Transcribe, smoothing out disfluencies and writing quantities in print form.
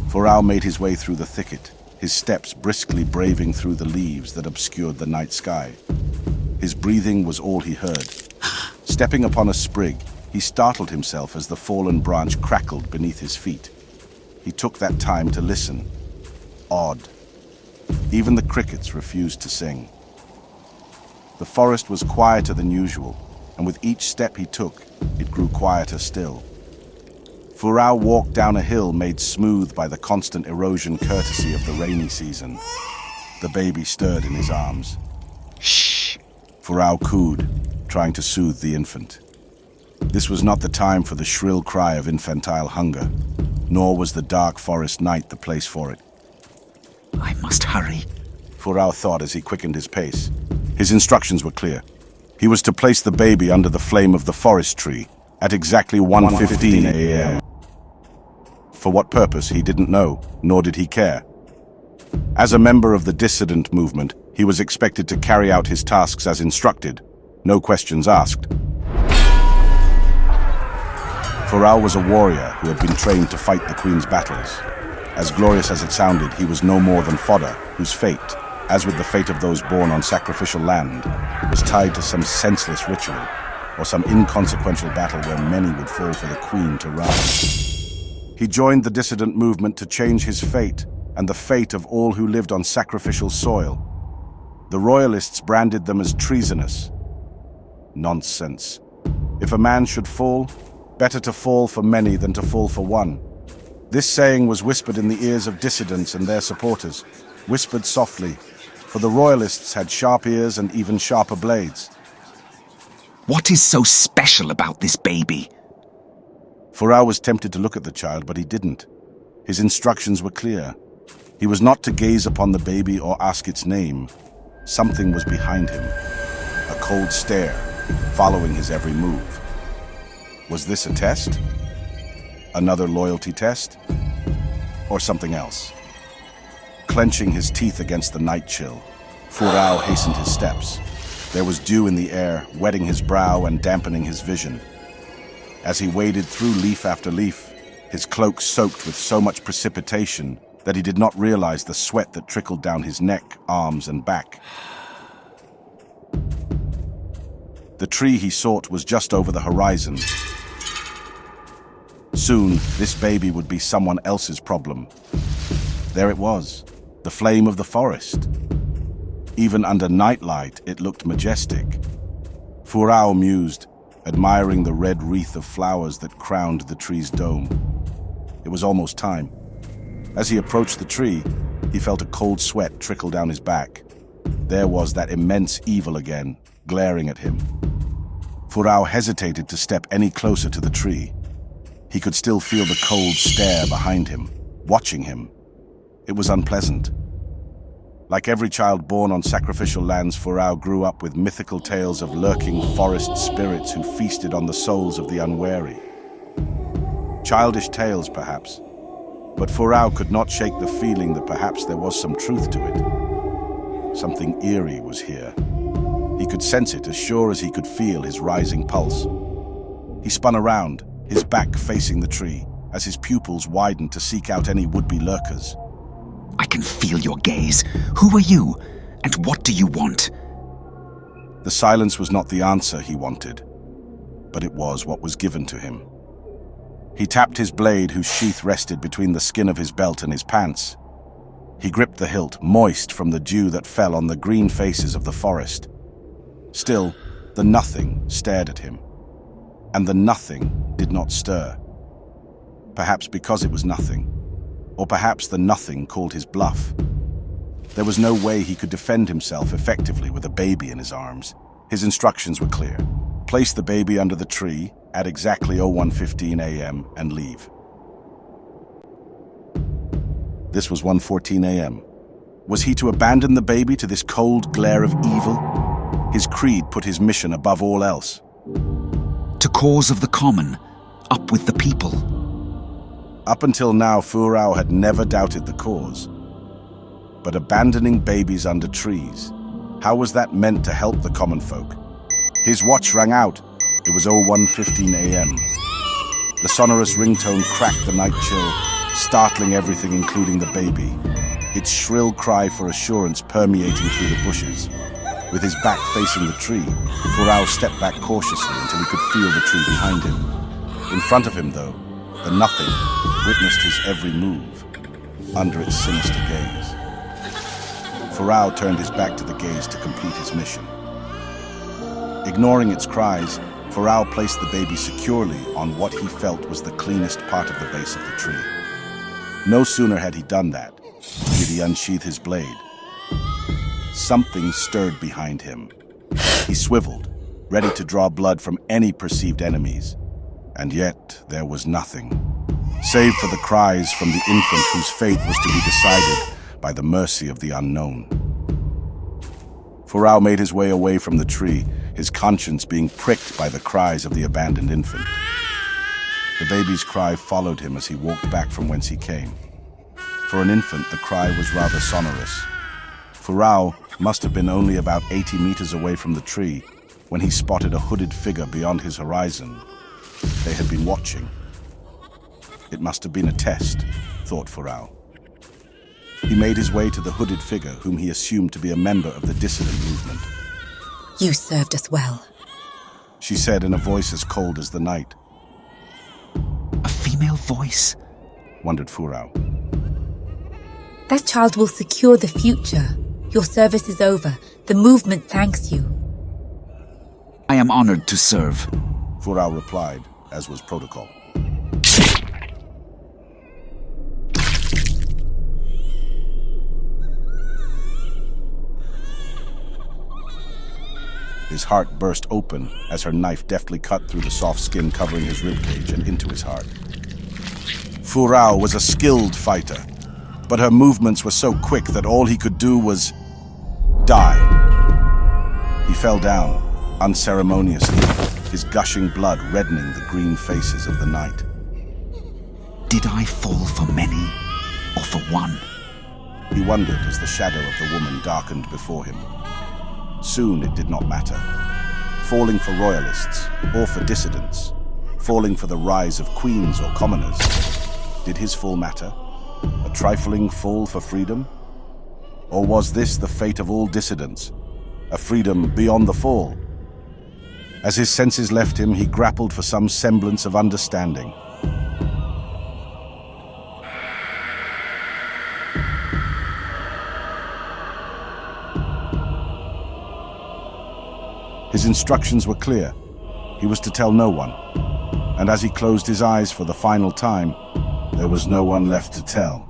Furao made his way through the thicket, his steps briskly braving through the leaves that obscured the night sky. His breathing was all he heard. Stepping upon a sprig, he startled himself as the fallen branch crackled beneath his feet. He took that time to listen. Odd. Even the crickets refused to sing. The forest was quieter than usual, and with each step he took, it grew quieter still. Furao walked down a hill made smooth by the constant erosion courtesy of the rainy season. The baby stirred in his arms. Shh! Furao cooed, trying to soothe the infant. This was not the time for the shrill cry of infantile hunger, nor was the dark forest night the place for it. I must hurry, Furao thought as he quickened his pace. His instructions were clear. He was to place the baby under the flame of the forest tree at exactly 1:15 a.m. For what purpose, he didn't know, nor did he care. As a member of the Dissident movement, he was expected to carry out his tasks as instructed, no questions asked. Furao was a warrior who had been trained to fight the Queen's battles. As glorious as it sounded, he was no more than fodder, whose fate, as with the fate of those born on sacrificial land, was tied to some senseless ritual, or some inconsequential battle where many would fall for the Queen to rise. He joined the dissident movement to change his fate and the fate of all who lived on sacrificial soil. The royalists branded them as treasonous. Nonsense. If a man should fall, better to fall for many than to fall for one. This saying was whispered in the ears of dissidents and their supporters, whispered softly, for the royalists had sharp ears and even sharper blades. What is so special about this baby? Furao was tempted to look at the child, but he didn't. His instructions were clear. He was not to gaze upon the baby or ask its name. Something was behind him, a cold stare, following his every move. Was this a test? Another loyalty test? Or something else? Clenching his teeth against the night chill, Furao hastened his steps. There was dew in the air, wetting his brow and dampening his vision. As he waded through leaf after leaf, his cloak soaked with so much precipitation that he did not realize the sweat that trickled down his neck, arms, and back. The tree he sought was just over the horizon. Soon, this baby would be someone else's problem. There it was, the flame of the forest. Even under nightlight, it looked majestic. Furao mused, admiring the red wreath of flowers that crowned the tree's dome. It was almost time. As he approached the tree, he felt a cold sweat trickle down his back. There was that immense evil again, glaring at him. Furao hesitated to step any closer to the tree. He could still feel the cold stare behind him, watching him. It was unpleasant. Like every child born on sacrificial lands, Furao grew up with mythical tales of lurking forest spirits who feasted on the souls of the unwary. Childish tales, perhaps, but Furao could not shake the feeling that perhaps there was some truth to it. Something eerie was here. He could sense it as sure as he could feel his rising pulse. He spun around, his back facing the tree, as his pupils widened to seek out any would-be lurkers. I can feel your gaze. Who are you, and what do you want? The silence was not the answer he wanted, but it was what was given to him. He tapped his blade, whose sheath rested between the skin of his belt and his pants. He gripped the hilt, moist from the dew that fell on the green faces of the forest. Still, the nothing stared at him, and the nothing did not stir. Perhaps because it was nothing. Or perhaps the nothing called his bluff. There was no way he could defend himself effectively with a baby in his arms. His instructions were clear. Place the baby under the tree at exactly 01:15 a.m. and leave. This was 1:14 a.m. Was he to abandon the baby to this cold glare of evil? His creed put his mission above all else. To cause of the common, up with the people. Up until now, Furao had never doubted the cause. But abandoning babies under trees, how was that meant to help the common folk? His watch rang out. It was 01:15 a.m. The sonorous ringtone cracked the night chill, startling everything, including the baby, its shrill cry for assurance permeating through the bushes. With his back facing the tree, Furao stepped back cautiously until he could feel the tree behind him. In front of him, though, the nothing witnessed his every move under its sinister gaze. Furao turned his back to the gaze to complete his mission. Ignoring its cries, Furao placed the baby securely on what he felt was the cleanest part of the base of the tree. No sooner had he done that, did he unsheath his blade. Something stirred behind him. He swiveled, ready to draw blood from any perceived enemies. And yet there was nothing, save for the cries from the infant whose fate was to be decided by the mercy of the unknown. Furao made his way away from the tree, his conscience being pricked by the cries of the abandoned infant. The baby's cry followed him as he walked back from whence he came. For an infant, the cry was rather sonorous. Furao must have been only about 80 meters away from the tree when he spotted a hooded figure beyond his horizon. They had been watching. It must have been a test, thought Furao. He made his way to the hooded figure, whom he assumed to be a member of the Dissident movement. You served us well, she said in a voice as cold as the night. A female voice? Wondered Furao. That child will secure the future. Your service is over. The movement thanks you. I am honored to serve, Furao replied, as was protocol. His heart burst open as her knife deftly cut through the soft skin covering his ribcage and into his heart. Furao was a skilled fighter, but her movements were so quick that all he could do was die. He fell down, unceremoniously, his gushing blood reddening the green faces of the night. Did I fall for many, or for one? He wondered as the shadow of the woman darkened before him. Soon it did not matter. Falling for royalists, or for dissidents, falling for the rise of queens or commoners. Did his fall matter? A trifling fall for freedom? Or was this the fate of all dissidents? A freedom beyond the fall? As his senses left him, he grappled for some semblance of understanding. His instructions were clear. He was to tell no one. And as he closed his eyes for the final time, there was no one left to tell.